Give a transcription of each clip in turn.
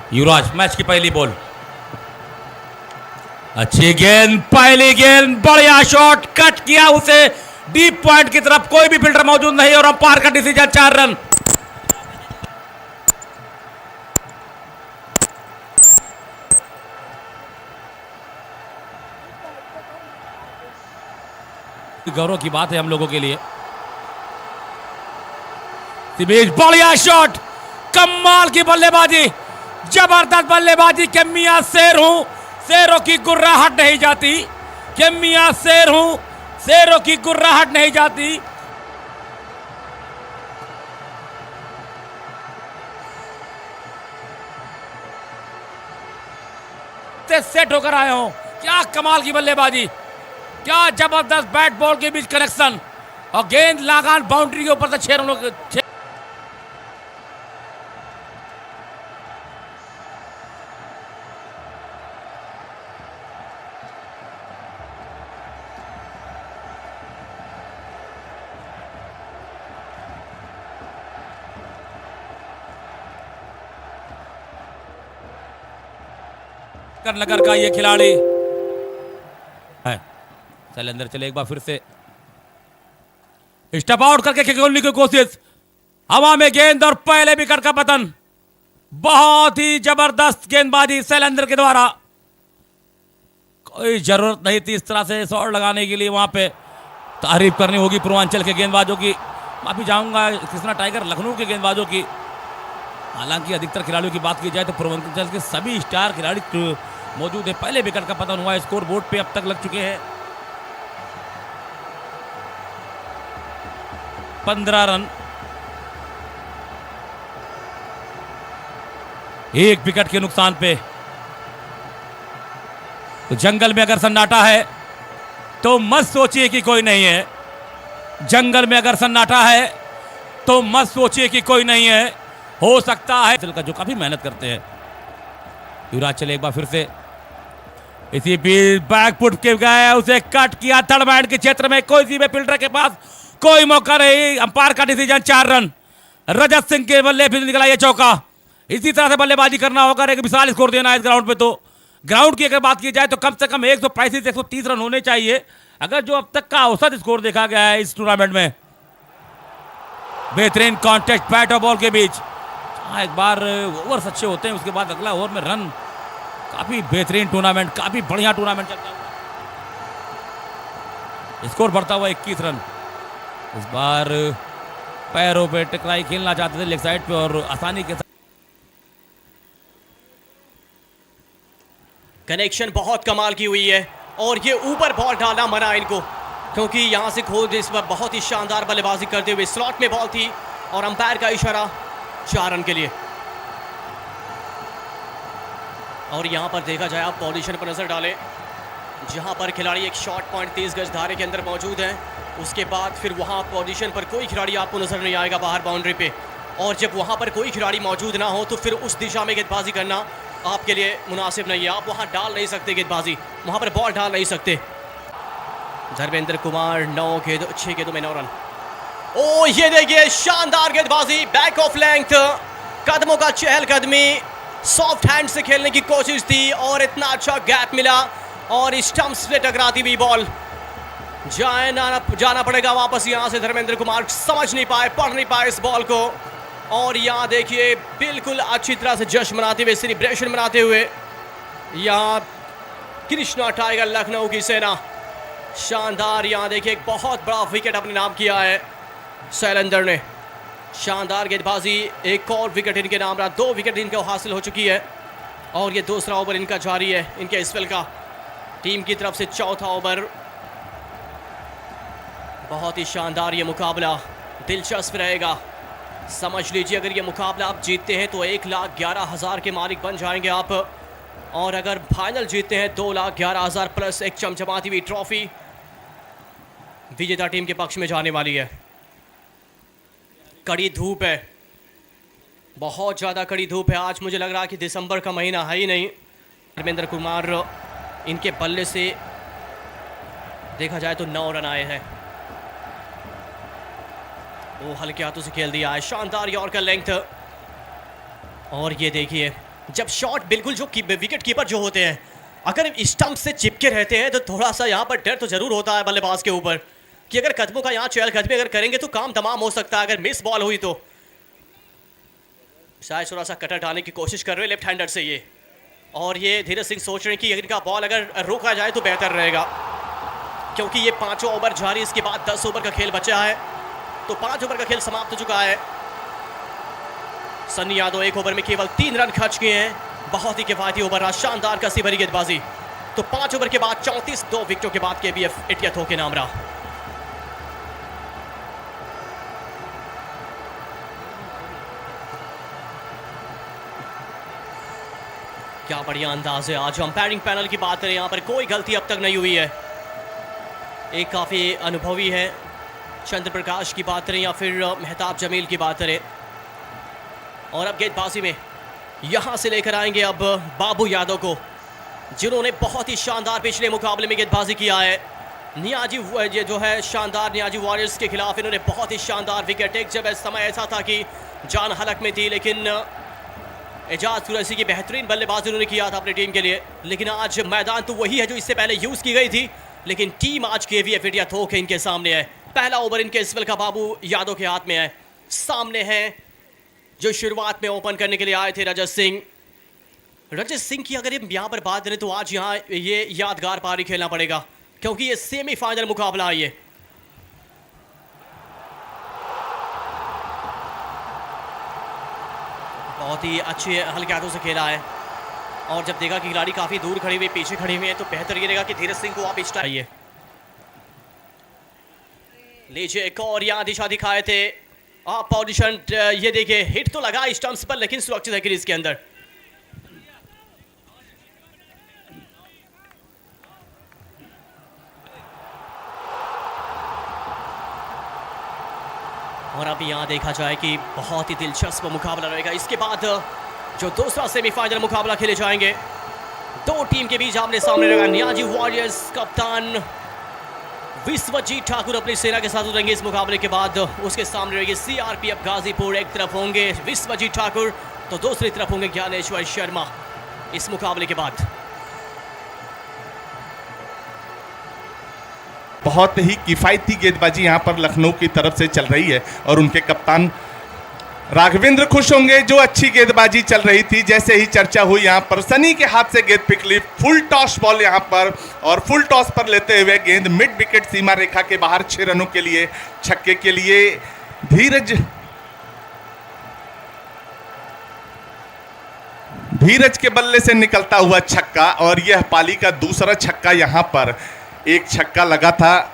युवराज match की पहली ball, अच्छी गेंद, पहली गेंद, बढ़िया शॉट, कट किया उसे डीप पॉइंट की तरफ, कोई भी फील्डर मौजूद नहीं और अंपायर का डिसीजन 4 रन। गौरव की बात है हम लोगों के लिए। बढ़िया शॉट, कमाल की बल्लेबाजी, जबरदस्त बल्लेबाजी के मियां शेर हूं, शेरों की गुर्राहट नहीं जाती, कि मियां शेर हूं, शेरों की गुर्राहट नहीं जाती। सेट होकर आए हो, क्या कमाल की बल्लेबाजी, क्या जबरदस्त बैट बॉल के बीच कनेक्शन और गेंद लगान बाउंड्री के ऊपर से 6 रनों के। नगर का ये खिलाड़ी है, चल अंदर चले, एक बार फिर से स्टेप आउट करके खेलने की कोशिश, हवा में गेंद और पहले विकेट का पतन। बहुत ही जबरदस्त गेंदबाजी शैलेंद्र के द्वारा, कोई जरूरत नहीं थी इस तरह से शॉट लगाने के लिए, वहां पे तारीफ करनी होगी पूर्वांचल के गेंदबाजों की, माफी चाहूंगा कृष्णा टाइगर लखनऊ के गेंदबाजों की। हालांकि अधिकतर खिलाड़ियों की बात की जाए तो पूर्वांचल के सभी स्टार खिलाड़ी मौजूद है। पहले विकेट का पतन हुआ, स्कोर बोर्ड पे अब तक लग चुके हैं 15 रन, 1 विकेट के नुकसान पे। तो जंगल में अगर सन्नाटा है तो मत सोचिए कि कोई नहीं है, जंगल में अगर सन्नाटा है तो मत सोचिए कि कोई नहीं है, हो सकता है का जो काफी मेहनत करते हैं। युवराज चले एक बार फिर से, इसी बीच बैकफुट के गए, उसे कट किया थर्ड मैन के क्षेत्र में, कोई सी भी फील्डर के पास कोई मौका नहीं, अंपायर का डिसीजन 4 रन। रजत सिंह के बल्ले फिर निकला ये चौका। इसी तरह से बल्लेबाजी करना होगा, एक विशाल स्कोर देना है इस ग्राउंड पे। तो ग्राउंड की अगर बात की जाए तो कम से कम 135 से 130 रन होने चाहिए, अगर जो अब तक का औसत स्कोर देखा गया है इस टूर्नामेंट में। बेहतरीन कॉन्टेस्ट बैट और बॉल के बीच, एक बार ओवर्स अच्छे होते हैं, उसके बाद अगला ओवर में रन, काफी बेहतरीन टूर्नामेंट, काफी बढ़िया टूर्नामेंट चलता है। स्कोर बढ़ता हुआ 21 रन। इस बार पैरों पे टकराई खेलना चाहते थे लेग साइड पे और आसानी के साथ कनेक्शन बहुत कमाल की हुई है और ये ऊपर बॉल डालना मना इनको, क्योंकि यहां से खोद इस बार बहुत ही शानदार बल्लेबाजी करते हुए स्लॉट में बॉल थी और अंपायर का इशारा 4 रन के लिए। और यहां पर देखा जाए आप पोजीशन पर नजर डालें, जहां पर खिलाड़ी एक शॉट पॉइंट 30 गज धारे के अंदर मौजूद है, उसके बाद फिर वहां पोजीशन पर कोई खिलाड़ी आपको नजर नहीं आएगा बाहर बाउंड्री पे, और जब वहां पर कोई खिलाड़ी मौजूद ना हो तो फिर उस दिशा में गेंदबाजी करना आपके लिए मुनासिब नहीं है। आप वहां डाल नहीं सकते गेंदबाजी, वहां पर बॉल डाल नहीं सकते। धर्मेंद्र कुमार 9 गेंद 6 गेंदों में 9 रन। ओ ये देखिए शानदार गेंदबाजी, बैक ऑफ लेंथ, कदमों का चहलकदमी, सॉफ्ट हैंड से खेलने की कोशिश थी और इतना अच्छा गैप मिला और स्टंप्स से टकराती हुई बॉल। जाना पड़ेगा वापस यहां से। धर्मेंद्र कुमार समझ नहीं पाए, पढ़ नहीं पाए इस बॉल को, और यहां देखिए बिल्कुल अच्छी तरह से जश्न मनाते हुए, सेलिब्रेशन मनाते हुए यहां कृष्णा टाइगर लखनऊ की सेना। शानदार, यहां देखिए एक बहुत बड़ा विकेट अपने नाम किया है शैलेंद्र ने। शानदार गेंदबाजी, एक और विकेट इनके नाम रहा, 2 विकेट इनको हासिल हो चुकी है और ये दूसरा ओवर इनका जारी है इनके स्पेल का। टीम की तरफ से चौथा ओवर। बहुत ही शानदार ये मुकाबला, दिलचस्प रहेगा। समझ लीजिए अगर ये मुकाबला आप जीतते हैं तो 1,11,000 के मालिक बन जाएंगे आप, और अगर फाइनल जीतते हैं 2,11,000 प्लस एक चमचमाती हुई ट्रॉफी विजेता टीम के पक्ष में जाने वाली है। कड़ी धूप है, बहुत ज़्यादा कड़ी धूप है। आज मुझे लग रहा है कि दिसंबर का महीना है ही नहीं। धर्मेंद्र कुमार, इनके बल्ले से देखा जाए तो 9 रन आए हैं। वो हल्के हाथों से खेल दिया है, शानदार यॉर्कर लेंथ। और ये देखिए जब शॉट बिल्कुल जो विकेट कीपर जो होते हैं अगर स्टंप से चिपके रहते हैं तो थोड़ा सा यहाँ पर डर तो जरूर होता है बल्लेबाज के ऊपर कि अगर कदमों का यहाँ चहलकदमी अगर करेंगे तो काम तमाम हो सकता है। अगर मिस बॉल हुई तो शायद थोड़ा सा कटर डालने की कोशिश कर रहे हैं लेफ्ट हैंडर से ये, और ये धीरज सिंह सोच रहे हैं कि अगर इनका बॉल अगर रोका जाए तो बेहतर रहेगा क्योंकि ये 5 ओवर जारी, इसके बाद 10 ओवर का खेल बचा है तो 5 ओवर का खेल समाप्त हो चुका है। सन्नी यादव 1 ओवर में केवल 3 रन खर्च किए हैं, बहुत ही किफायती ओवर रहा, शानदार कसी भरी गेंदबाजी। तो 5 ओवर के बाद 34 2 विकेटों के बाद केबीएफ इटिया थो के नाम रहा। क्या बढ़िया अंदाज है। आज अंपायरिंग पैनल की बात करें, यहाँ पर कोई गलती अब तक नहीं हुई है। एक काफ़ी अनुभवी है चंद्र प्रकाश की बात करें या फिर मेहताब जमील की बात करें। और अब गेंदबाजी में यहाँ से लेकर आएंगे अब बाबू यादव को, जिन्होंने बहुत ही शानदार पिछले मुकाबले में गेंदबाजी किया है। नियाजी ये जो है शानदार नियाजी वॉरियर्स के खिलाफ इन्होंने बहुत ही शानदार विकेट, एक जब समय ऐसा था कि जान हलक में थी, लेकिन एजाज कुरैशी की बेहतरीन बल्लेबाजी उन्होंने किया था अपनी टीम के लिए। लेकिन आज मैदान तो वही है जो इससे पहले यूज़ की गई थी, लेकिन टीम आज केवीएफ इटिया थो के इनके सामने है। पहला ओवर इनके इस का बाबू यादव के हाथ में है। सामने है जो शुरुआत में ओपन करने के लिए आए थे रजत सिंह। रजत सिंह की अगर यहाँ पर बात करें तो आज यहाँ ये यादगार पारी खेलना पड़ेगा क्योंकि ये सेमीफाइनल मुकाबला है। ये बहुत ही अच्छे हल्के हाथों से खेला है और जब देखा कि खिलाड़ी काफी दूर खड़ी हुई पीछे खड़ी हुई है तो बेहतर ये रहेगा कि धीरज सिंह को आप इस आइए लीजिए। एक और यहाँ दिशा दिखाए थे आप पोजीशन, ये देखिए हिट तो लगा स्टंप्स पर लेकिन सुरक्षित है क्रीज के अंदर। और अब यहाँ देखा जाए कि बहुत ही दिलचस्प मुकाबला रहेगा। इसके बाद जो दूसरा सेमीफाइनल मुकाबला खेले जाएंगे, दो टीम के बीच आमने सामने रहेगा। नियाजी वॉरियर्स कप्तान विश्वजीत ठाकुर अपनी सेना के साथ उतरेंगे इस मुकाबले के बाद। उसके सामने रहेगी सीआरपीएफ गाजीपुर। एक तरफ होंगे विश्वजीत ठाकुर तो दूसरी तरफ होंगे ज्ञानेश्वर शर्मा इस मुकाबले के बाद। बहुत ही किफ़ायती गेंदबाजी यहाँ पर लखनऊ की तरफ से चल रही है और उनके कप्तान राघवेंद्र खुश होंगे जो अच्छी गेंदबाजी चल रही थी। जैसे ही चर्चा हुई यहाँ पर सनी के हाथ से गेंद पिक ली, फुल टॉस बॉल यहाँ पर, और फुल टॉस पर लेते हुए गेंद मिड विकेट सीमा रेखा के बाहर 6 रनों के लिए, छक्के के लिए धीरज के बल्ले से निकलता हुआ छक्का। और यह पाली का दूसरा छक्का। यहाँ पर एक छक्का लगा था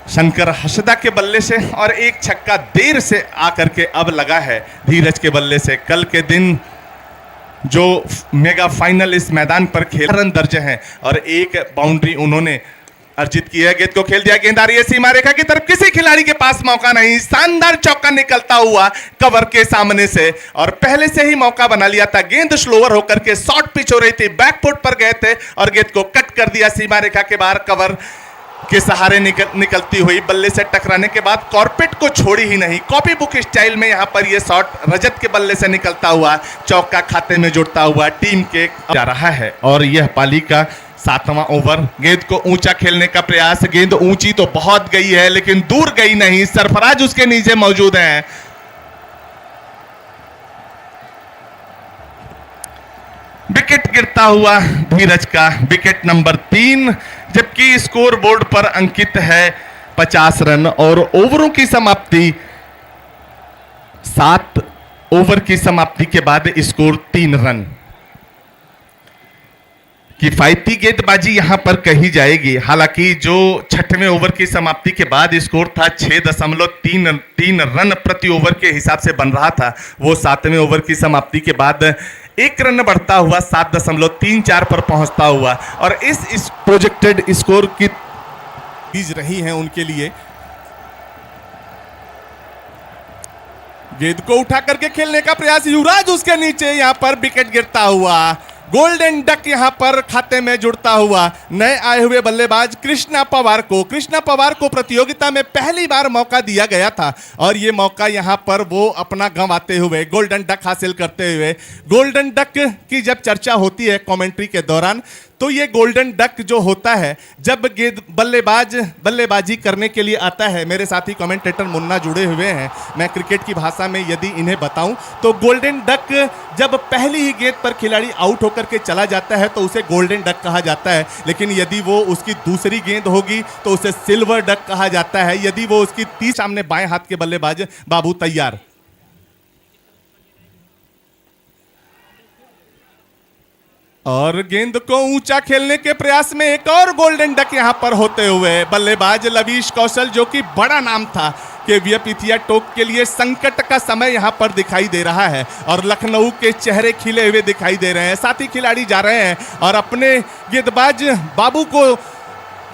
शंकर हसदा के बल्ले से और एक छक्का देर से आकर के अब लगा है धीरज के बल्ले से। कल के दिन जो मेगा फाइनल इस मैदान पर खेल रन दर्ज हैं और एक बाउंड्री उन्होंने अर्जित की है। गेंद को खेल दिया, गेंद आ रही है सीमा रेखा की तरफ, किसी खिलाड़ी के पास मौका नहीं। शानदार चौका निकलता हुआ कवर के सामने से और पहले से ही मौका बना लिया था। गेंद स्लोअर होकर के शॉर्ट पिच हो रही थी, बैकफुट पर गए थे और गेंद को कट कर दिया सीमा रेखा के बाहर। कवर के सहारे निकलती हुई बल्ले से टकराने के बाद कॉर्पेट को छोड़ी ही नहीं। कॉपी बुक स्टाइल में यहां पर यह शॉट रजत के बल्ले से निकलता हुआ चौका खाते में जुड़ता हुआ टीम के जा रहा है। और यह पाली का 7वां ओवर। गेंद को ऊंचा खेलने का प्रयास, गेंद ऊंची तो बहुत गई है लेकिन दूर गई नहीं। सरफराज उसके नीचे मौजूद हैं। विकेट गिरता हुआ धीरज का, विकेट नंबर 3, जबकि स्कोर बोर्ड पर अंकित है 50 रन। और ओवरों की समाप्ति 7 ओवर की समाप्ति के बाद स्कोर 3 रन। किफायती गेंदबाजी यहां पर कही जाएगी। हालांकि जो 6वें ओवर की समाप्ति के बाद स्कोर था 6.33 रन प्रति ओवर के हिसाब से बन रहा था, वो 7वें ओवर की समाप्ति के बाद 1 रन बढ़ता हुआ 7.34 पर पहुंचता हुआ। और इस प्रोजेक्टेड स्कोर की चीज रही है उनके लिए। गेंद को उठा करके खेलने का प्रयास, युवराज उसके नीचे, यहां पर विकेट गिरता हुआ गोल्डन डक यहां पर खाते में जुड़ता हुआ नए आए हुए बल्लेबाज कृष्णा पवार को प्रतियोगिता में पहली बार मौका दिया गया था और ये मौका यहां पर वो अपना गंवाते हुए गोल्डन डक हासिल करते हुए, गोल्डन डक की जब चर्चा होती है कमेंट्री के दौरान तो ये गोल्डन डक जो होता है जब गेंद बल्लेबाजी करने के लिए आता है, मेरे साथी कमेंटेटर मुन्ना जुड़े हुए हैं, मैं क्रिकेट की भाषा में यदि इन्हें बताऊं तो गोल्डन डक जब पहली ही गेंद पर खिलाड़ी आउट होकर के चला जाता है तो उसे गोल्डन डक कहा जाता है, लेकिन यदि वो उसकी दूसरी गेंद होगी तो उसे सिल्वर डक कहा जाता है। यदि वो उसकी सामने बाएं हाथ के बल्लेबाज बाबू तैयार, और गेंद को ऊंचा खेलने के प्रयास में एक और गोल्डन डक यहां पर होते हुए बल्लेबाज लवीश कौशल, जो कि बड़ा नाम था केवीएफ इथिया टोक के लिए, संकट का समय यहां पर दिखाई दे रहा है और लखनऊ के चेहरे खिले हुए दिखाई दे रहे हैं। साथी खिलाड़ी जा रहे हैं और अपने गेंदबाज बाबू को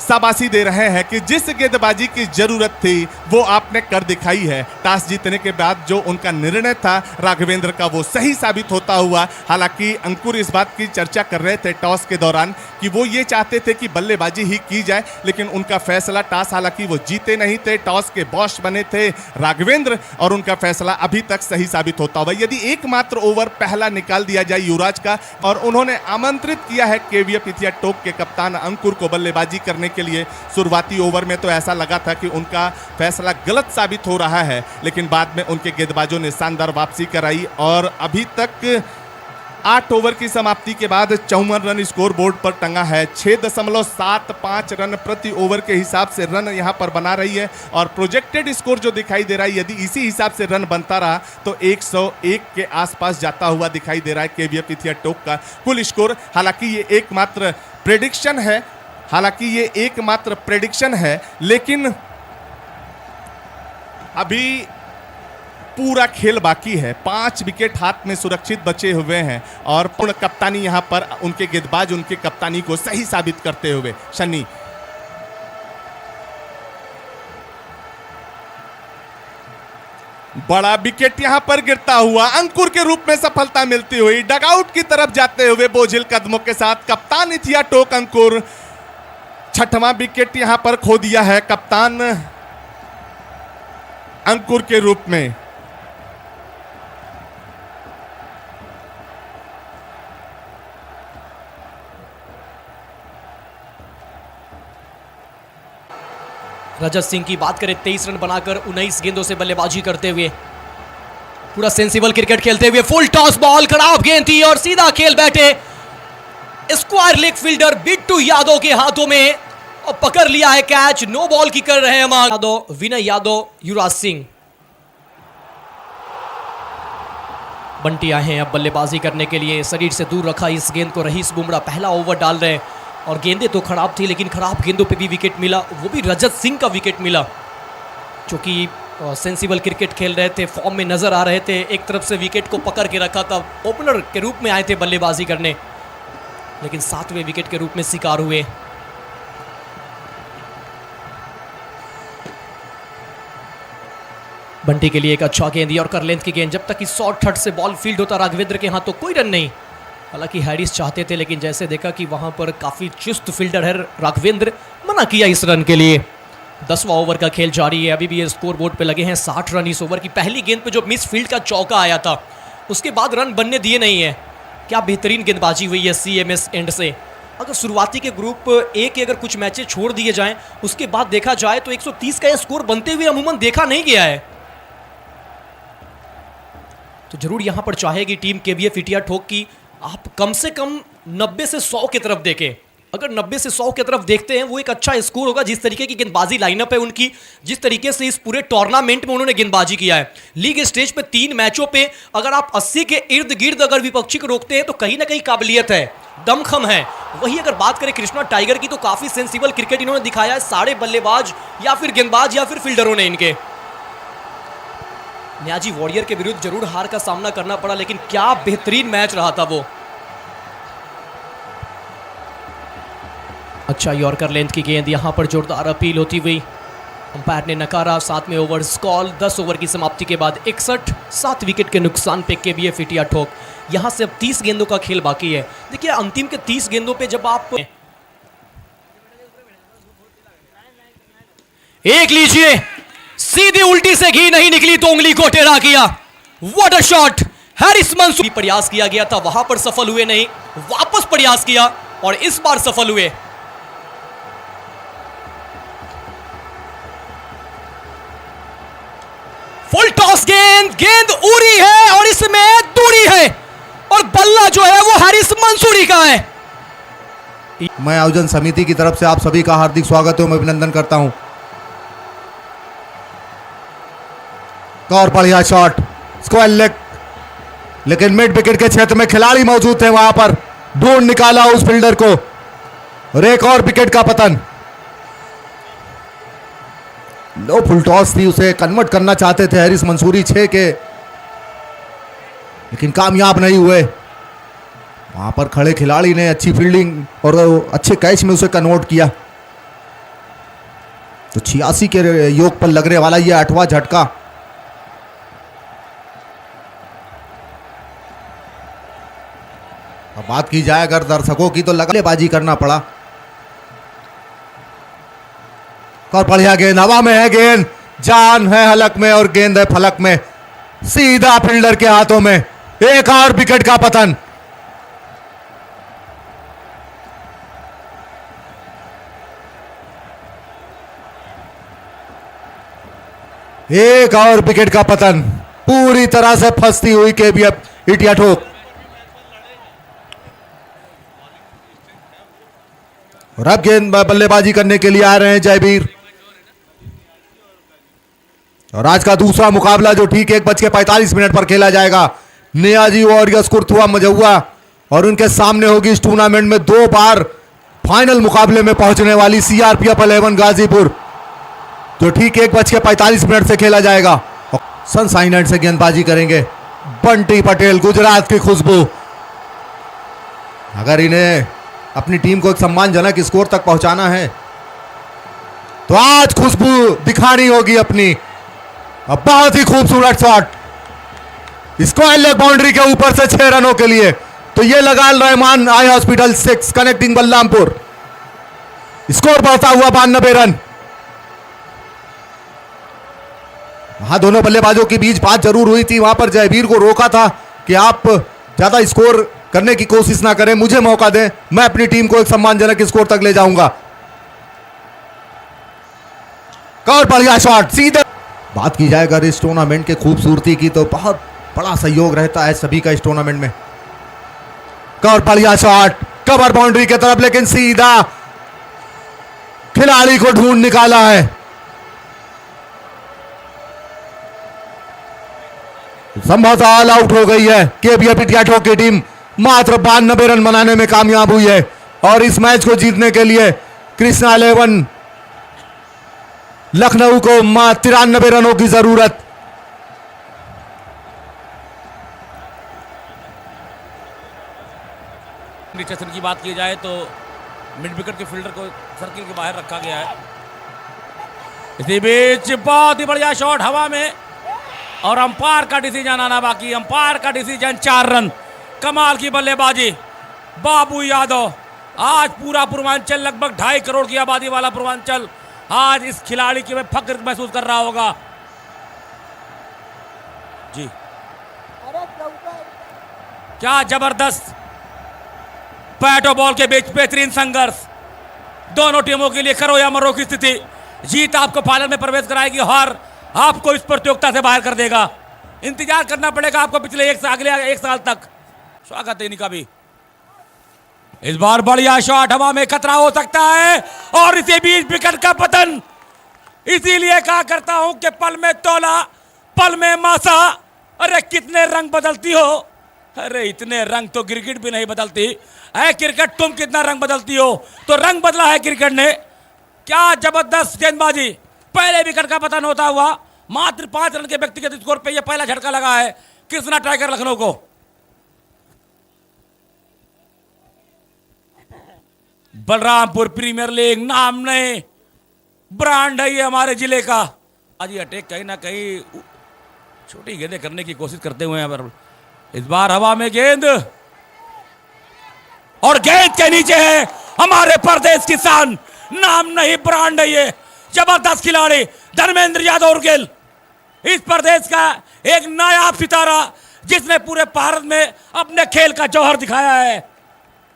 शाबाशी दे रहे हैं कि जिस गेंदबाजी की जरूरत थी वो आपने कर दिखाई है। टॉस जीतने के बाद जो उनका निर्णय था राघवेंद्र का वो सही साबित होता हुआ। हालांकि अंकुर इस बात की चर्चा कर रहे थे टॉस के दौरान कि वो ये चाहते थे कि बल्लेबाजी ही की जाए, लेकिन उनका फैसला टॉस, हालांकि वो जीते नहीं थे, टॉस के बॉस बने थे राघवेंद्र और उनका फैसला अभी तक सही साबित होता हुआ। यदि एकमात्र ओवर पहला निकाल दिया जाए युवराज का और उन्होंने आमंत्रित किया है केवीएफ इथिया टोक के कप्तान अंकुर को बल्लेबाजी करने के लिए, शुरुआती ओवर में तो ऐसा लगा था कि उनका फैसला गलत साबित हो रहा है, लेकिन बाद में उनके गेंदबाजों ने शानदार वापसी कराई और अभी तक 8 ओवर की समाप्ति के बाद 54 रन स्कोर बोर्ड पर टंगा है। 6.75 रन प्रति ओवर के हिसाब से रन यहां पर बना रही है और प्रोजेक्टेड स्कोर जो दिखाई दे रहा है, यदि इसी हिसाब से रन बनता रहा तो 101 के आसपास जाता हुआ दिखाई दे रहा है केवीएफ इथिया टोक का कुल स्कोर। हालांकि ये एकमात्र प्रेडिक्शन है, लेकिन अभी पूरा खेल बाकी है। 5 विकेट हाथ में सुरक्षित बचे हुए हैं और पूर्ण कप्तानी यहां पर उनके गेंदबाज उनके कप्तानी को सही साबित करते हुए शनि। बड़ा विकेट यहां पर गिरता हुआ अंकुर के रूप में सफलता मिलती हुई डगआउट की तरफ जाते हुए बोझिल कदमों के साथ कप्तान इथिया टोक अंकुर 6वां विकेट यहां पर खो दिया है कप्तान अंकुर के रूप में। रजत सिंह की बात करें, 23 रन बनाकर 19 गेंदों से बल्लेबाजी करते हुए पूरा सेंसिबल क्रिकेट खेलते हुए, फुल टॉस बॉल, खराब गेंद थी और सीधा खेल बैठे square leg fielder Bittu Yadav के हाथों में और पकड़ लिया है कैच। नो बॉल की कर रहे हैं यादव, विनय यादव, युवराज सिंह। बंटी आए हैं अब बल्लेबाजी करने के लिए, शरीर से दूर रखा इस गेंद को रहीस बुमराह। पहला ओवर डाल रहे हैं और गेंदें तो खराब थी लेकिन खराब गेंदों पे भी विकेट मिला, वो भी रजत सिंह का विकेट मिला जो कि सेंसिबल क्रिकेट खेल रहे थे, फॉर्म में नजर आ रहे थे। एक तरफ से विकेट को पकड़ के रखा था, ओपनर के रूप में आए थे बल्लेबाजी करने, लेकिन 7वें विकेट के रूप में शिकार हुए। बंटी के लिए एक अच्छा गेंद यॉर्कर लेंथ की गेंद, जब तक कि शॉर्ट थर्ड से बॉल फील्ड होता राघवेंद्र के हाथ तो कोई रन नहीं। हालांकि हैरिस चाहते थे लेकिन जैसे देखा कि वहां पर काफी चुस्त फील्डर है राघवेंद्र, मना किया इस रन के लिए। 10वां ओवर का खेल जारी है, अभी भी ये स्कोर बोर्ड पे लगे हैं 60 रन। इस ओवर की पहली गेंद पे जो मिस फील्ड का चौका आया था उसके बाद रन बनने दिए नहीं है। क्या बेहतरीन गेंदबाजी हुई है सीएमएस एंड से। अगर शुरुआती के ग्रुप ए के अगर कुछ मैचेस छोड़ दिए जाएं उसके बाद देखा जाए तो 130 का ये स्कोर बनते हुए अमूमन देखा नहीं गया है। तो जरूर यहां पर चाहेगी टीम केवीएफ इथिया ठोक की आप कम से कम 90 से 100 की तरफ देखें। अगर 90 से 100 की तरफ देखते हैं वो एक अच्छा स्कोर होगा। जिस तरीके की गेंदबाजी लाइनअप है उनकी, जिस तरीके से इस पूरे टूर्नामेंट में उन्होंने गेंदबाजी किया है, लीग स्टेज पे 3 मैचों पे अगर आप 80 के इर्द गिर्द अगर विपक्षी को रोकते हैं तो कहीं ना कहीं काबिलियत है, दमखम है। वही अगर बात करें कृष्णा टाइगर की तो काफी सेंसिबल क्रिकेट इन्होंने दिखाया है, सारे बल्लेबाज या फिर गेंदबाज या फिर फील्डरों ने इनके। न्याजी वॉरियर के विरुद्ध जरूर हार का सामना करना पड़ा लेकिन क्या बेहतरीन मैच रहा था वो। अच्छा यॉर्कर लेंथ की गेंद, यहां पर जोरदार अपील होती हुई अंपायर ने नकारा। 7वें ओवर स्कॉल, 10 ओवर की समाप्ति के बाद 61, 7 विकेट के नुकसान पे केवीएफ इथिया ठोक यहां से अब 30 गेंदों का खेल बाकी है। देखिए अंतिम के 30 गेंदों पे जब आप एक लीजिए, सीधी उल्टी से घी नहीं निकली तो उंगली को टेढ़ा किया। What a shot! Haris Mansoor प्रयास किया गया था, वहां पर सफल हुए नहीं, वापस प्रयास किया और इस बार सफल हुए। फुल टॉस गेंद उड़ी है और इसमें दूरी है और बल्ला जो है वो हैरिस मंसूरी का है। मैं आयोजन समिति की तरफ से आप सभी का हार्दिक स्वागत एवं अभिनंदन करता हूं। और बढ़िया शॉट, स्क्वायर लेग, लेकिन मिड विकेट के क्षेत्र में खिलाड़ी मौजूद थे, वहां पर ढूंढ निकाला उस फील्डर को और एक और विकेट का पतन। लो फुल टॉस थी, उसे कन्वर्ट करना चाहते थे हैरिस मंसूरी 6 के, लेकिन कामयाब नहीं हुए। वहां पर खड़े खिलाड़ी ने अच्छी फील्डिंग और अच्छे कैच में उसे कन्वर्ट किया। तो 86 के योग पर लगने वाला यह 8वां झटका। अब बात की जाए अगर दर्शकों की तो लगाबाजी करना पड़ा। और बढ़िया गेंद, हवा में है गेंद, जान है हलक में और गेंद है फलक में, सीधा फील्डर के हाथों में। एक और विकेट का पतन। एक और विकेट का पतन, पूरी तरह से फंसती हुई केबीएफ इटिया ठोक। और अब गेंद बल्लेबाजी करने के लिए आ रहे हैं जयवीर। और आज का दूसरा मुकाबला जो ठीक 1:45 पर खेला जाएगा, नियाजी वॉरियर्स कुर्थुआ मझौआ और उनके सामने होगी इस टूर्नामेंट में 2 बार फाइनल मुकाबले में पहुंचने वाली सीआरपीएफ 11 गाजीपुर, जो ठीक 1:45 से खेला जाएगा। सनशाइन एंड से गेंदबाजी करेंगे बंटी पटेल, गुजरात की खुशबू। अगर इन्हें अपनी टीम को एक सम्मानजनक स्कोर तक पहुंचाना है तो आज खुशबू दिखानी होगी अपनी। अब बहुत ही खूबसूरत शॉट, स्क्वायर लेग बाउंड्री के ऊपर से 6 रनों के लिए। तो ये लगा रहमान आई हॉस्पिटल 6 कनेक्टिंग बल्लामपुर। स्कोर बढ़ता हुआ 92 रन। वहां दोनों बल्लेबाजों के बीच बात जरूर हुई थी, वहां पर जयवीर को रोका था कि आप ज्यादा स्कोर करने की कोशिश ना करें, मुझे मौका दें, मैं अपनी टीम को एक सम्मानजनक स्कोर तक ले जाऊंगा। और बढ़िया शॉट, सीधे। बात की जाए अगर इस टूर्नामेंट के खूबसूरती की तो बहुत बड़ा सहयोग रहता है सभी का इस टूर्नामेंट में। और बढ़िया शॉट, कवर बाउंड्री की तरफ, लेकिन सीधा खिलाड़ी को ढूंढ निकाला है। संभवतः ऑल आउट हो गई है केबीएफ इटिया ठोक की टीम। मात्र 92 रन बनाने में कामयाब हुई है और इस मैच को जीतने के लिए कृष्णा 11 लखनऊ को मात्र 93 रनों की जरूरत। की बात की जाए तो मिड विकेट के फील्डर को सर्किल के बाहर रखा गया है। इसी बीच बहुत ही बढ़िया शॉट हवा में और अंपायर का डिसीजन आना बाकी। अंपायर का डिसीजन 4 रन। कमाल की बल्लेबाजी बाबू यादव। आज पूरा पूर्वांचल, लगभग 2.5 करोड़ की आबादी वाला पूर्वांचल आज इस खिलाड़ी के में फख्र महसूस कर रहा होगा जी। क्या जबरदस्त बैट और बॉल के बीच बेहतरीन संघर्ष। दोनों टीमों के लिए करो या मरो की स्थिति। जीत आपको फाइनल में प्रवेश कराएगी, हार आपको इस प्रतियोगिता से बाहर कर देगा। इंतजार करना पड़ेगा आपको पिछले अगले 1 साल तक। स्वागत है इनका भी। इस बार बढ़िया शॉट, हवा में खतरा हो सकता है और इसी बीच विकेट का पतन। इसीलिए कहा करता हूं कि पल में तोला पल में मासा। अरे कितने रंग बदलती हो, अरे इतने रंग तो क्रिकेट भी नहीं बदलती है। क्रिकेट तुम कितना रंग बदलती हो, तो रंग बदला है क्रिकेट ने। क्या जबरदस्त गेंदबाजी। पहले विकेट का पतन होता हुआ मात्र 5 रन के व्यक्तिगत स्कोर पे यह पहला झटका लगा है कृष्णा टाइगर लखनऊ को। बलरामपुर प्रीमियर लीग नाम नहीं ब्रांड है ये हमारे जिले का। आज ये अटैक कहीं ना कहीं छोटी गेंदें करने की कोशिश करते हुए हैं, पर इस बार हवा में गेंद और गेंद के नीचे है हमारे प्रदेश किसान, नाम नहीं ब्रांड है ये, जबरदस्त खिलाड़ी धर्मेंद्र यादव उर्गिल, इस प्रदेश का एक नायाब सितारा जिसने पूरे भारत में अपने खेल का जौहर दिखाया है।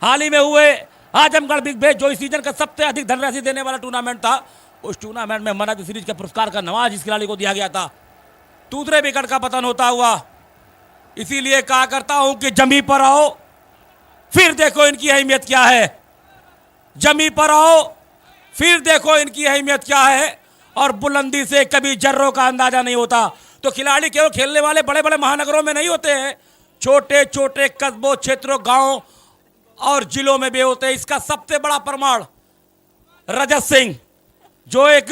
हाल ही में हुए आजमगढ़ बिग बैश जो इस सीजन का सबसे अधिक धनराशि देने वाला टूर्नामेंट था, उस टूर्नामेंट में मैन ऑफ द सीरीज के पुरस्कार का नवाज इस खिलाड़ी को दिया गया था। दूसरे विकेट का पतन होता हुआ, इसीलिए कहा करता हूं कि जमी पर आओ फिर देखो इनकी अहमियत क्या है, जमी पर आओ फिर देखो इनकी अहमियत क्या है। और बुलंदी से कभी जर्रों का अंदाजा नहीं होता। तो खिलाड़ी केवल खेलने वाले बड़े बड़े महानगरों में नहीं होते हैं, छोटे छोटे कस्बों, क्षेत्रों, गांवों और जिलों में भी होते हैं। इसका सबसे बड़ा प्रमाण रजत सिंह, जो एक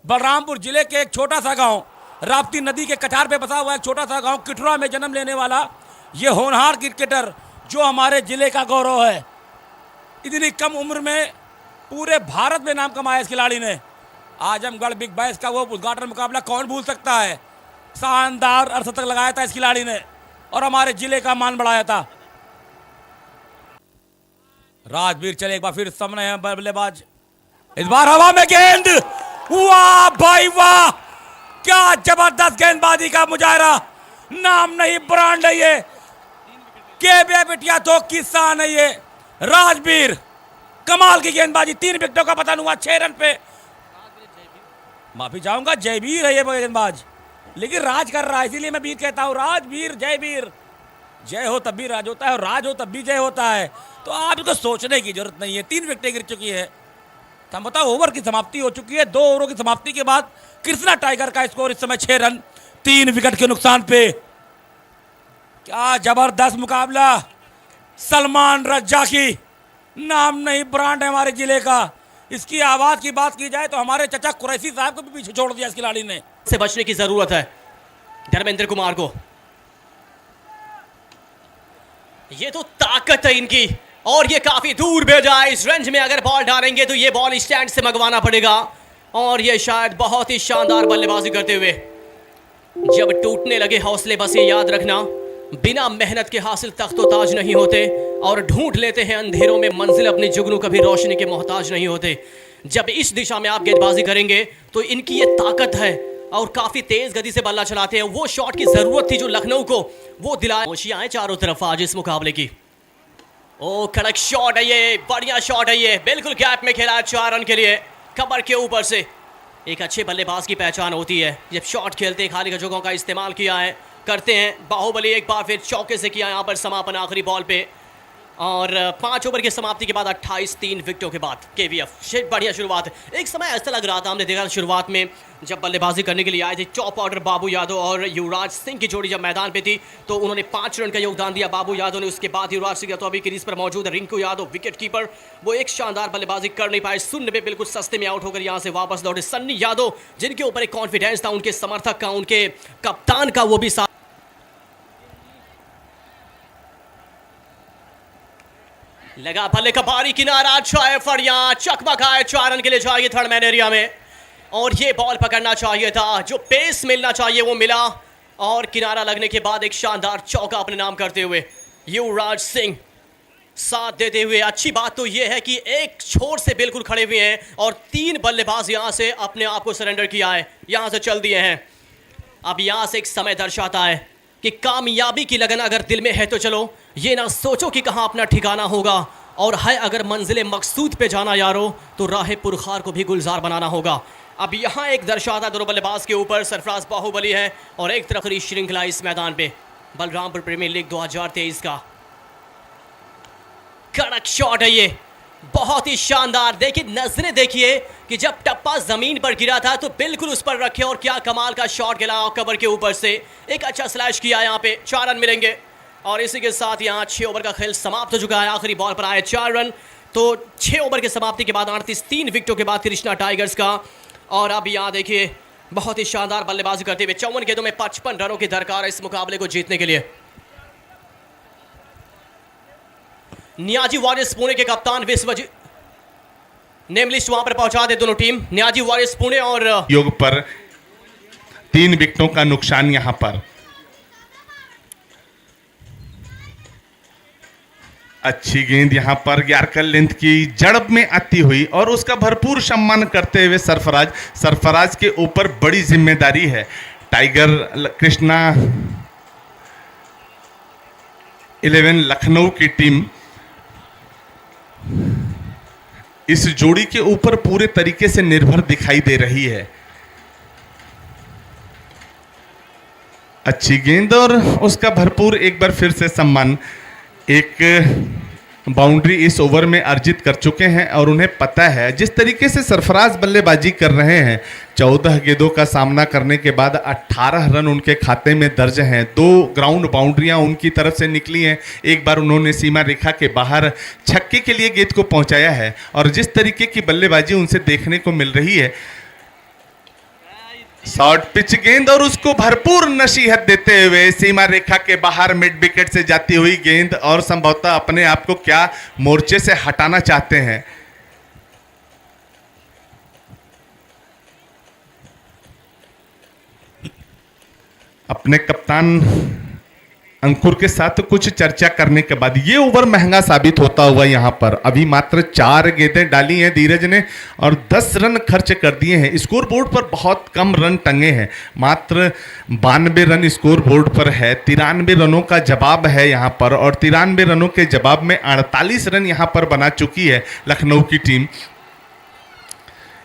बलरामपुर जिले के एक छोटा सा गांव, राप्ती नदी के कटार पे बसा हुआ एक छोटा सा गांव किटुरा में जन्म लेने वाला ये होनहार क्रिकेटर जो हमारे जिले का गौरव है, इतनी कम उम्र में पूरे भारत में नाम कमाया इस खिलाड़ी ने। आजमगढ़ बिग बैश का वो उद्घाटन मुकाबला कौन भूल सकता है, शानदार अर्धशतक लगाया था इस खिलाड़ी ने और हमारे जिले का मान बढ़ाया था। राजवीर चले एक बार फिर सामने है बल्लेबाज, इस बार हवा में गेंद, वाह भाई वाह, क्या जबरदस्त गेंदबाजी का मुजाहरा, नाम नहीं ब्रांड है ये, के बिटिया तो किसान है ये राजवीर, कमाल की गेंदबाजी, 3 विकेटों का पतन हुआ 6 रन पे। माफी चाहूंगा, जयवीर है ये गेंदबाज, लेकिन राज कर रहा है इसीलिए मैं वीर कहता हूं, राजवीर जयवीर, जय हो तब भी राज होता है और राज हो तब भी जय होता है। तो आप इसको सोचने की जरूरत नहीं है, 3 विकेटें गिर चुकी है, हम बताओ ओवर की समाप्ति हो चुकी है। 2 ओवरों की समाप्ति के बाद कृष्णा टाइगर का स्कोर इस समय 6 रन 3 विकेट के नुकसान पे। क्या जबरदस्त मुकाबला, सलमान रज्जाकी, नाम नहीं ब्रांड है हमारे जिले का। इसकी आवाज की बात की जाए तो हमारे चचा कुरैशी साहब को भी पीछे छोड़ दिया इस खिलाड़ी ने। से बचने की जरूरत है धर्मेंद्र कुमार को, ये तो ताकत है इनकी और ये काफी दूर भेजा है। इस रेंज में अगर बॉल डालेंगे तो ये बॉल स्टैंड से मंगवाना पड़ेगा और ये शायद बहुत ही शानदार बल्लेबाजी करते हुए जब टूटने लगे हौसले, बस ये याद रखना बिना मेहनत के हासिल तख्तो ताज नहीं होते और ढूंढ लेते हैं अंधेरों में मंजिल, अपनी जुगनू कभी रोशनी के मोहताज नहीं होते। जब इस दिशा में आप गेंदबाजी करेंगे तो इनकी ये ताकत है और काफी तेज गति से बल्ला चलाते हैं। वो शॉट की जरूरत थी जो लखनऊ को वो दिलाया। खुशियां हैं चारों तरफ आज इस मुकाबले की। ओ कड़क शॉट है ये, बढ़िया शॉट है ये, बिल्कुल गैप में खेला 4 रन के लिए, कमर के ऊपर से। एक अच्छे बल्लेबाज की पहचान होती है जब शॉट खेलते हैं, खाली जगहों का इस्तेमाल किया है, करते हैं। बाहुबली एक बार फिर चौके से किया यहाँ पर समापन आखिरी बॉल पे और 5 ओवर की समाप्ति के बाद 28 3 विकेटों के बाद केवीएफ बढ़िया शुरुआत। एक समय ऐसा लग रहा था, हमने देखा शुरुआत में जब बल्लेबाजी करने के लिए आए थे टॉप ऑर्डर बाबू यादव और युवराज सिंह की जोड़ी जब मैदान पे थी तो उन्होंने 5 रन का योगदान दिया बाबू यादव ने। उसके बाद युवराज सिंह तो अभी क्रीज पर मौजूद है, रिंकू यादव विकेट कीपर, वो एक शानदार बल्लेबाजी कर नहीं पाए, 0 पे बिल्कुल सस्ते में आउट होकर यहाँ से वापस लौटे। सन्नी यादव जिनके ऊपर एक कॉन्फिडेंस था, उनके समर्थक का, उनके कप्तान का, वो भी साथ लगा। भले का भारी किनारा, छाए फड़िया, चकमक आए, 4 रन के लिए चाहिए थर्ड मैन एरिया में और ये बॉल पकड़ना चाहिए था, जो पेस मिलना चाहिए वो मिला और किनारा लगने के बाद एक शानदार चौका अपने नाम करते हुए युवराज सिंह साथ देते हुए। अच्छी बात तो ये है कि एक छोर से बिल्कुल खड़े हुए हैं और 3 बल्लेबाज यहां से अपने आप को सरेंडर किया है, यहां से चल दिए हैं। अब यहां से एक समय दर्शाता है कि कामयाबी की लगन अगर दिल में है तो चलो, ये ना सोचो कि कहां अपना ठिकाना होगा और है अगर मंजिले मकसूद पे जाना यारो तो राह पुरखार को भी गुलजार बनाना होगा। अब यहां एक दर्शाता दोनों बल्लेबाज के ऊपर सरफराज बाहुबली है और एक तरफ रही श्रृंखला इस मैदान पे बलरामपुर प्रीमियर लीग 2023 का। कड़क शॉट है ये, बहुत ही शानदार। देखिए नजरें देखिए कि जब टप्पा जमीन पर गिरा था तो बिल्कुल उस पर रखे और क्या कमाल का शॉट खेला कवर के ऊपर से, एक अच्छा स्लैश किया। यहाँ पे 4 रन मिलेंगे और इसी के साथ यहाँ 6 ओवर का खेल समाप्त हो चुका है। आखिरी बॉल पर आए 4 रन, तो 6 ओवर की समाप्ति के बाद 38 3 विकेटों के बाद कृष्णा टाइगर्स का। और अब यहाँ देखिए बहुत ही शानदार बल्लेबाजी करते हुए 54 गेंदों में 55 रनों की दरकार है इस मुकाबले को जीतने के लिए। नियाजी वॉरियर्स पुणे के कप्तान विश्वजीत, नेम लिस्ट वहां पर पहुंचा दे दोनों टीम, नियाजी वॉरियर्स पुणे और योग पर 3 विकेटों का नुकसान यहां पर। अच्छी गेंद यहाँ पर यार्कर लेंथ की जड़ब में आती हुई और उसका भरपूर सम्मान करते हुए सरफराज के ऊपर बड़ी जिम्मेदारी है। टाइगर कृष्णा 11 लखनऊ की टीम इस जोड़ी के ऊपर पूरे तरीके से निर्भर दिखाई दे रही है। अच्छी गेंद और उसका भरपूर एक बार फिर से सम्मान। एक बाउंड्री इस ओवर में अर्जित कर चुके हैं और उन्हें पता है जिस तरीके से सरफराज बल्लेबाजी कर रहे हैं, 14 गेंदों का सामना करने के बाद 18 रन उनके खाते में दर्ज हैं। 2 ग्राउंड बाउंड्रियां उनकी तरफ से निकली हैं। एक बार उन्होंने सीमा रेखा के बाहर छक्के के लिए गेंद को पहुंचाया है और जिस तरीके की बल्लेबाजी उनसे देखने को मिल रही है, शॉर्ट पिच गेंद और उसको भरपूर नसीहत देते हुए सीमा रेखा के बाहर मिड विकेट से जाती हुई गेंद और संभवतः अपने आप को क्या मोर्चे से हटाना चाहते हैं। अपने कप्तान अंकुर के साथ कुछ चर्चा करने के बाद ये ओवर महंगा साबित होता हुआ यहाँ पर अभी मात्र 4 गेंदें डाली हैं धीरज ने और 10 रन खर्च कर दिए हैं। स्कोर बोर्ड पर बहुत कम रन टंगे हैं, मात्र 92 रन स्कोर बोर्ड पर है। 93 रनों का जवाब है यहाँ पर और 93 रनों के जवाब में 48 रन यहाँ पर बना चुकी है लखनऊ की टीम।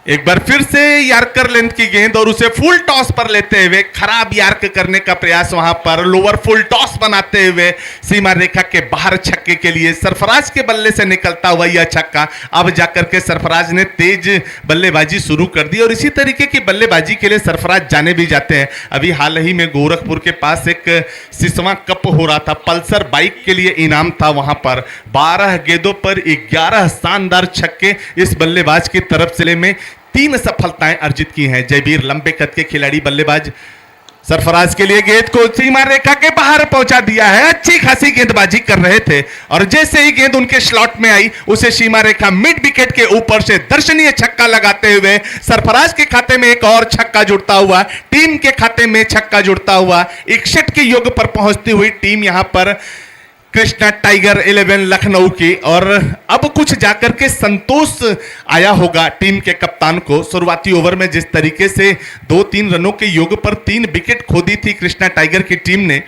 एक बार फिर से यार्कर लेंथ की गेंद और उसे फुल टॉस पर लेते हुए खराब यार्क करने का प्रयास, वहां पर लोअर फुल टॉस बनाते हुए सीमा रेखा के बाहर छक्के के लिए सरफराज के बल्ले से निकलता हुआ यह छक्का। अब जाकर के सरफराज ने तेज बल्लेबाजी शुरू कर दी और इसी तरीके की बल्लेबाजी के लिए सरफराज जाने भी जाते हैं। अभी हाल ही में गोरखपुर के पास एक सिसवा कप हो रहा था, पल्सर बाइक के लिए इनाम था। वहां पर 12 गेंदों पर 11 शानदार छक्के इस बल्लेबाज की तरफ से में 3 सफलताएं अर्जित की हैं। जयवीर लंबे कद के खिलाड़ी बल्लेबाज सरफराज के लिए गेंद को सीमा रेखा के बाहर पहुंचा दिया है। अच्छी खासी गेंदबाजी कर रहे थे और जैसे ही गेंद उनके स्लॉट में आई उसे सीमा रेखा मिड विकेट के ऊपर से दर्शनीय छक्का लगाते हुए सरफराज के खाते में एक और छक्का जुड़ता हुआ, टीम के खाते में छक्का जुड़ता हुआ 61 के योग पर पहुंचती हुई टीम यहां पर कृष्णा टाइगर 11 लखनऊ की। और अब कुछ जाकर के संतोष आया होगा टीम के कप्तान को। शुरुआती ओवर में जिस तरीके से 2-3 रनों के योग पर 3 विकेट खो दी थी कृष्णा टाइगर की टीम ने,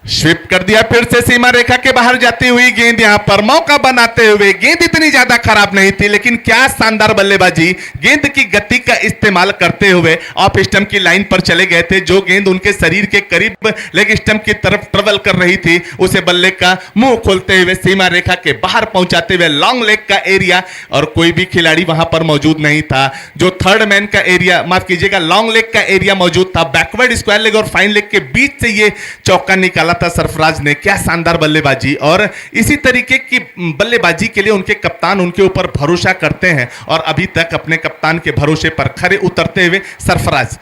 स्वीप कर दिया। फिर से सीमा रेखा के बाहर जाती हुई गेंद यहां पर मौका बनाते हुए, गेंद इतनी ज्यादा खराब नहीं थी लेकिन क्या शानदार बल्लेबाजी, गेंद की गति का इस्तेमाल करते हुए ऑफ स्टंप की लाइन पर चले गए थे। जो गेंद उनके शरीर के करीब लेग स्टंप की तरफ ट्रेवल कर रही थी उसे बल्ले का मुंह खोलते हुए सीमा रेखा के बाहर पहुंचाते हुए लॉन्ग लेग का एरिया, और कोई भी खिलाड़ी वहां पर मौजूद नहीं था। जो थर्ड मैन का एरिया, माफ कीजिएगा, लॉन्ग लेग का एरिया मौजूद था। बैकवर्ड स्क्वायर लेग और फाइन लेग के बीच से ये चौका निकाला था सरफराज ने। क्या शानदार बल्लेबाजी, और इसी तरीके की बल्लेबाजी के लिए उनके कप्तान उनके ऊपर भरोसा करते हैं और अभी तक अपने कप्तान के भरोसे पर खरे उतरते हुए सरफराज।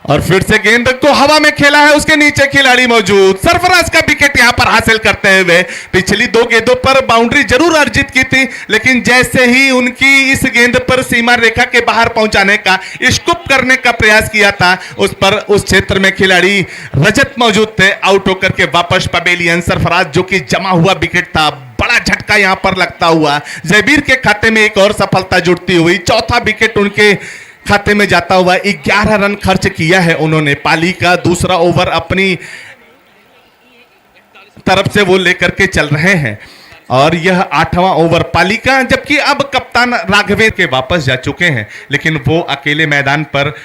और फिर से गेंद को हवा में खेला है, उसके नीचे खिलाड़ी मौजूद। सरफराज का विकेट यहां पर हासिल करते हुए पिछली 2 गेंदों पर बाउंड्री जरूर अर्जित की थी लेकिन जैसे ही उनकी इस गेंद पर सीमा रेखा के बाहर पहुंचाने का, स्कूप करने का प्रयास किया था, उस पर उस क्षेत्र में खिलाड़ी रजत मौजूद थे। आउट होकर के वापस पवेलियन सरफराज, जो कि जमा हुआ विकेट था, बड़ा झटका यहां पर लगता हुआ जयवीर के खाते में एक और सफलता जुड़ती हुई। चौथा विकेट उनके खाते में जाता हुआ 11 रन खर्च किया है उन्होंने। पाली का दूसरा ओवर अपनी तरफ से वो लेकर के चल रहे हैं और यह 8वां ओवर पाली का, जबकि अब कप्तान राघवेंद्र के वापस जा चुके हैं लेकिन वो अकेले मैदान पर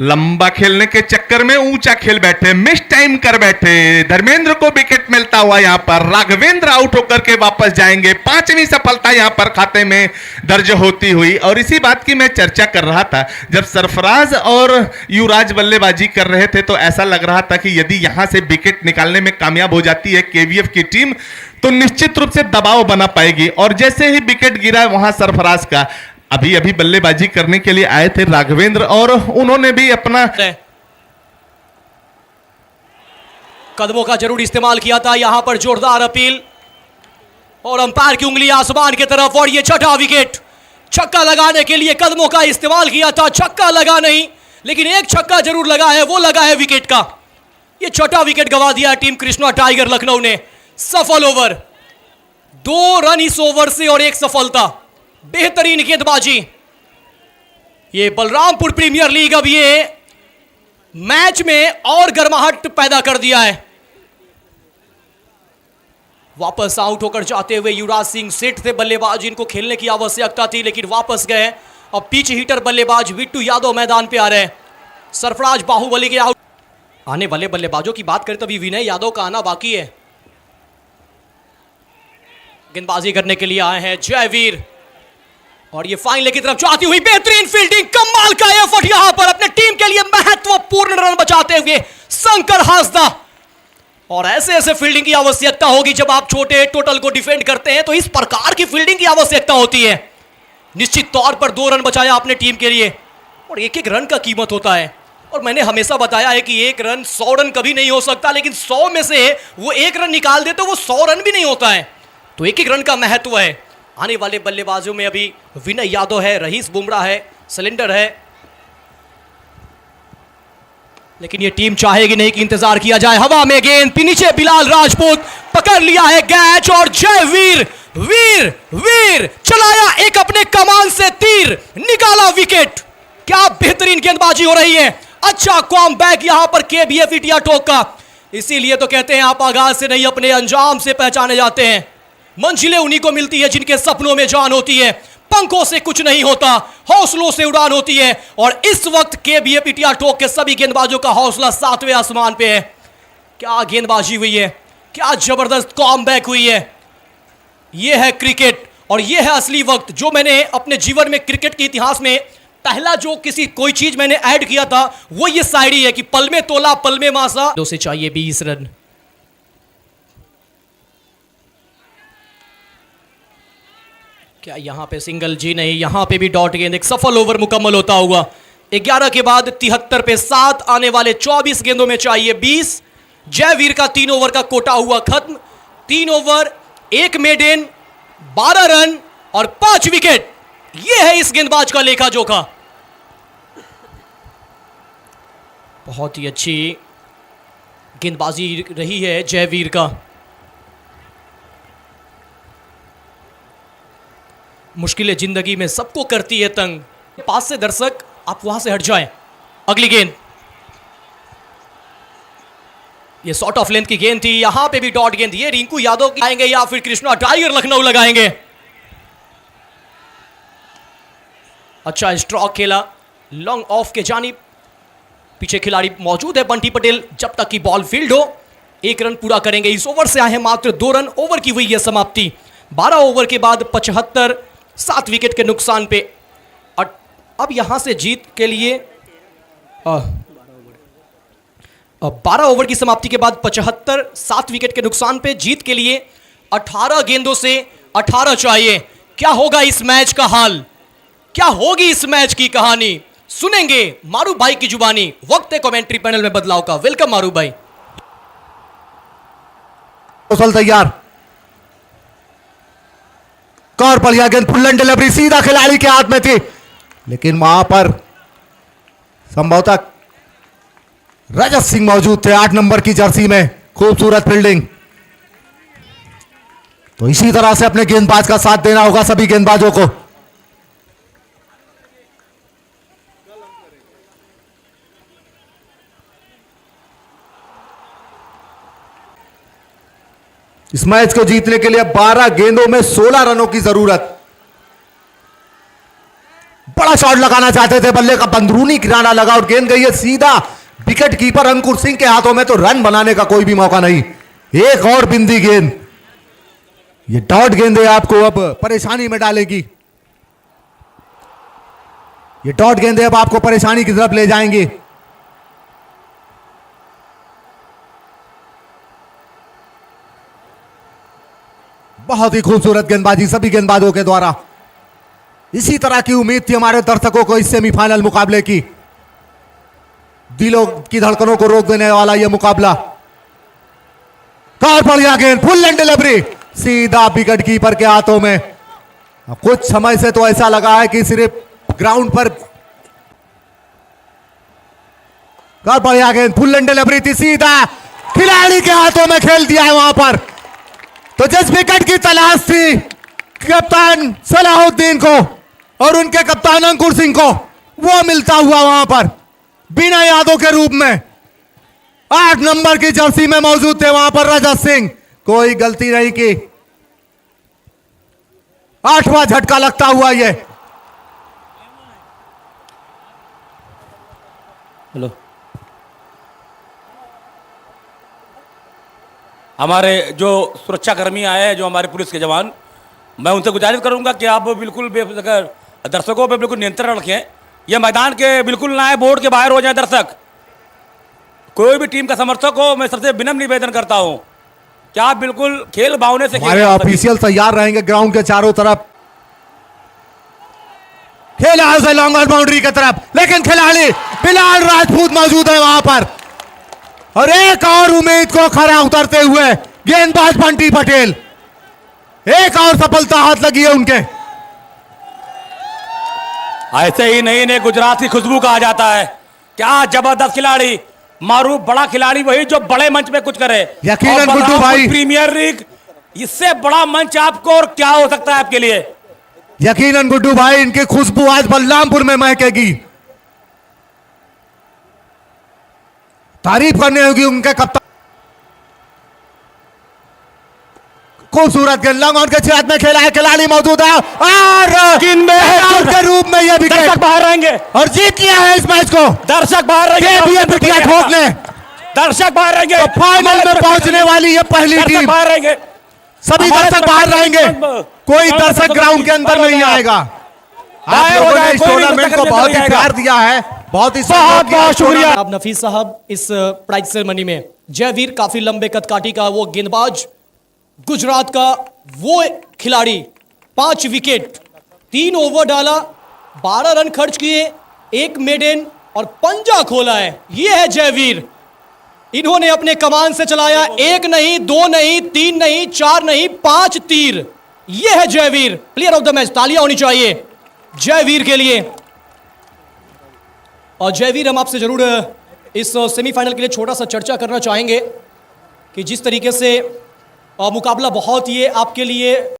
लंबा खेलने के चक्कर में ऊंचा खेल बैठे, मिस टाइम कर बैठे। धर्मेंद्र को विकेट मिलता हुआ यहां पर राघवेंद्र आउट होकर के वापस जाएंगे। 5वीं सफलता यहां पर खाते में दर्ज होती हुई। और इसी बात की मैं चर्चा कर रहा था, जब सरफराज और युवराज बल्लेबाजी कर रहे थे तो ऐसा लग रहा था कि यदि यहां से विकेट निकालने में कामयाब हो जाती है केवीएफ की टीम तो निश्चित रूप से दबाव बना पाएगी। और जैसे ही विकेट गिरा वहां सरफराज का, अभी अभी बल्लेबाजी करने के लिए आए थे राघवेंद्र और उन्होंने भी अपना कदमों का जरूर इस्तेमाल किया था। यहां पर जोरदार अपील और अंपायर की उंगली आसमान की तरफ, और ये छठा विकेट। छक्का लगाने के लिए कदमों का इस्तेमाल किया था, छक्का लगा नहीं लेकिन एक छक्का जरूर लगा है, वो लगा है विकेट का। ये छठा विकेट गंवा दिया टीम कृष्णा टाइगर लखनऊ ने। सफल ओवर, 2 रन इस ओवर से और 1 सफलता। बेहतरीन गेंदबाजी। ये बलरामपुर प्रीमियर लीग अब ये मैच में और गर्माहट पैदा कर दिया है। वापस आउट होकर जाते हुए युवराज सिंह सेठ थे बल्लेबाज, इनको खेलने की आवश्यकता थी लेकिन वापस गए। अब पिच हीटर बल्लेबाज बिट्टू यादव मैदान पे आ रहे हैं। सरफराज बाहुबली के आउट। आने वाले बल्लेबाजों की बात करें तो अभी विनय यादव का आना बाकी है। गेंदबाजी करने के लिए आए हैं जयवीर और ये फाइनल की तरफ जाती हुई बेहतरीन फील्डिंग, कमाल का एफर्ट यहां पर अपने टीम के लिए महत्वपूर्ण रन बचाते हुए शंकर हासदा। और ऐसे ऐसे फील्डिंग की आवश्यकता होगी जब आप छोटे टोटल को डिफेंड करते हैं, तो इस प्रकार की फील्डिंग की आवश्यकता होती है। निश्चित तौर पर 2 रन बचाया अपने टीम के लिए और 1-1 रन का कीमत होता है। और मैंने हमेशा बताया है कि 1 रन 100 रन कभी नहीं हो सकता, लेकिन 100 में से वो 1 रन निकाल दे तो वो 100 रन भी नहीं होता है। तो 1-1 रन का महत्व है। आने वाले बल्लेबाजों में अभी विनय यादव है, रहीस बुमराह है, सिलेंडर है, लेकिन ये टीम चाहेगी नहीं कि इंतजार किया जाए। हवा में गेंद नीचे, बिलाल राजपूत पकड़ लिया है कैच और जयवीर वीर वीर चलाया एक अपने कमान से तीर, निकाला विकेट। क्या बेहतरीन गेंदबाजी हो रही है। अच्छा कॉम बैक यहां पर केबीएफ इटिया टोक का। इसीलिए तो कहते हैं आप आगाज से नहीं अपने अंजाम से पहचाने जाते हैं। मंजिलें उन्हीं को मिलती है जिनके सपनों में जान होती है। पंखों से कुछ नहीं होता, हौसलों से उड़ान होती है। और इस वक्त केबीएफ इटिया टोक के सभी गेंदबाजों का हौसला 7वें आसमान पे है। क्या गेंदबाजी हुई है, क्या जबरदस्त कॉमबैक हुई है। यह है क्रिकेट और यह है असली वक्त। जो मैंने अपने जीवन में क्रिकेट के इतिहास में पहला जो कोई चीज मैंने ऐड किया था वो ये शायरी है कि पल में तोला पल में मासा। 2 से चाहिए 20 रन। क्या यहां पे सिंगल? जी नहीं, यहां पे भी डॉट गेंद। एक सफल ओवर मुकम्मल होता हुआ। 11 के बाद 73 पे 7 आने वाले 24 गेंदों में चाहिए 20। जयवीर का 3 ओवर का कोटा हुआ खत्म। 3 ओवर 1 मेडन, 12 रन और 5 विकेट। यह है इस गेंदबाज का लेखा जोखा। बहुत ही अच्छी गेंदबाजी रही है जयवीर का। मुश्किलें जिंदगी में सबको करती है तंग। पास से दर्शक आप वहां से हट जाएं। अगली गेंद, ये शॉर्ट ऑफ लेंथ की गेंद थी। यहां पे भी डॉट गेंद। ये रिंकू यादव आएंगे या फिर कृष्णा टाइगर लखनऊ लगाएंगे। अच्छा स्ट्रोक खेला लॉन्ग ऑफ के जानिब। पीछे खिलाड़ी मौजूद है बंटी पटेल। जब तक की बॉल फील्ड हो 1 रन पूरा करेंगे। इस ओवर से आए हैं मात्र 2 रन। ओवर की हुई है समाप्ति। 12 ओवर के बाद 75, 7 विकेट के नुकसान पे। अब यहां से जीत के लिए 12 ओवर की समाप्ति के बाद 75, 7 विकेट के नुकसान पे जीत के लिए 18 गेंदों से 18 चाहिए। क्या होगा इस मैच का हाल, क्या होगी इस मैच की कहानी, सुनेंगे मारू भाई की जुबानी। वक्त है कमेंट्री पैनल में बदलाव का। वेलकम मारू भाई। कौशल तैयार, कौर बढ़िया गेंद, फुल्लन डिलीवरी सीधा खिलाड़ी के हाथ में थी, लेकिन वहां पर संभवतः रजत सिंह मौजूद थे 8 नंबर की जर्सी में। खूबसूरत फील्डिंग। तो इसी तरह से अपने गेंदबाज का साथ देना होगा सभी गेंदबाजों को। इस मैच को जीतने के लिए 12 गेंदों में 16 रनों की जरूरत। बड़ा शॉट लगाना चाहते थे, बल्ले का बंदरूनी किनारा लगा और गेंद गई है सीधा विकेट कीपर अंकुर सिंह के हाथों में। तो रन बनाने का कोई भी मौका नहीं। एक और बिंदी गेंद, ये डॉट गेंद आपको अब परेशानी में डालेगी। ये डॉट गेंदे अब आपको परेशानी की तरफ ले जाएंगे। बहुत ही खूबसूरत गेंदबाजी सभी गेंदबाजों के द्वारा। इसी तरह की उम्मीद थी हमारे दर्शकों को इस सेमीफाइनल मुकाबले की। दिलों की धड़कनों को रोक देने वाला यह मुकाबला। कार बढ़िया गेंद, फुल एंड डिलीवरी सीधा विकेट कीपर के हाथों में। कुछ समय से तो ऐसा लगा है कि सिर्फ ग्राउंड पर कर बढ़िया गेंद, फुल डिलीवरी थी, सीधा खिलाड़ी के हाथों में खेल दिया है वहां पर। तो जिस विकेट की तलाश थी कप्तान सलाहुद्दीन को और उनके कप्तान अंकुर सिंह को, वो मिलता हुआ वहां पर बिना यादों के रूप में 8 नंबर की जर्सी में मौजूद थे वहां पर रजत सिंह। कोई गलती नहीं की, 8वां झटका लगता हुआ ये। हेलो, हमारे जो सुरक्षाकर्मी आए हैं, जो हमारे पुलिस के जवान, मैं उनसे गुजारिश करूंगा कि आप बिल्कुल बेफिक्र दर्शकों पे बिल्कुल नियंत्रण रखें। ये मैदान के बिल्कुल ना आए, बोर्ड के बाहर हो जाए दर्शक। कोई भी टीम का समर्थक हो, मैं सबसे विनम्र निवेदन करता हूं कि आप बिल्कुल खेल भावने से हमारे ऑफिशियल तैयार रहेंगे ग्राउंड के चारों तरफ। खेला है लॉन्ग ऑन बाउंड्री की तरफ, लेकिन खिलाड़ी बिलाल राजपूत मौजूद है वहां पर, और एक और उम्मीद को खरा उतरते हुए गेंदबाज बंटी पटेल, एक और सफलता हाथ लगी है उनके। ऐसे ही नहीं इन्हें गुजरात की खुशबू कहा जाता है। क्या जबरदस्त खिलाड़ी, मारूफ बड़ा खिलाड़ी वही जो बड़े मंच पे कुछ करे। यकीनन और गुड्डू भाई, प्रीमियर लीग, इससे बड़ा मंच आपको और क्या हो सकता है आपके लिए। यकीनन गुड्डू भाई, इनकी खुशबू आज बलरामपुर में महकेगी। तारीफ करनी होगी उनके कप्तान। खूबसूरत गेंद लॉन्ग ऑन के छेद में खेला है, खिलाड़ी मौजूद है और के रूप में यह विकेट दर्शक बाहर रहेंगे और जीत लिया है इस मैच को। दर्शक बाहर रहेंगे, बिटिया ठोकने दर्शक बाहर रहेंगे। तो फाइनल में पहुंचने वाली ये पहली टीम, बाहर रहेंगे, सभी दर्शक बाहर रहेंगे, कोई दर्शक ग्राउंड के अंदर नहीं आएगा। आप लोगों ने इस टूर्नामेंट को बहुत ही प्यार दिया है, बहुत ही बहुत शुक्रिया। अब नफीस साहब इस प्राइज सेरेमनी में जयवीर, काफी लंबे कदकाठी का वो गेंदबाज, गुजरात का वो खिलाड़ी, 5 विकेट, 3 ओवर डाला, 12 रन खर्च किए, 1 मेडन और पंजा खोला है। ये है जयवीर। इन्होंने अपने कमान से चलाया 1 नहीं, 2 नहीं, 3 नहीं, 4 नहीं, 5 तीर। ये है Jaiveer, player of the match. तालियां होनी चाहिए जयवीर के लिए। और जयवीर, हम आपसे जरूर इस सेमीफाइनल के लिए छोटा सा चर्चा करना चाहेंगे कि जिस तरीके से मुकाबला बहुत ही आपके लिए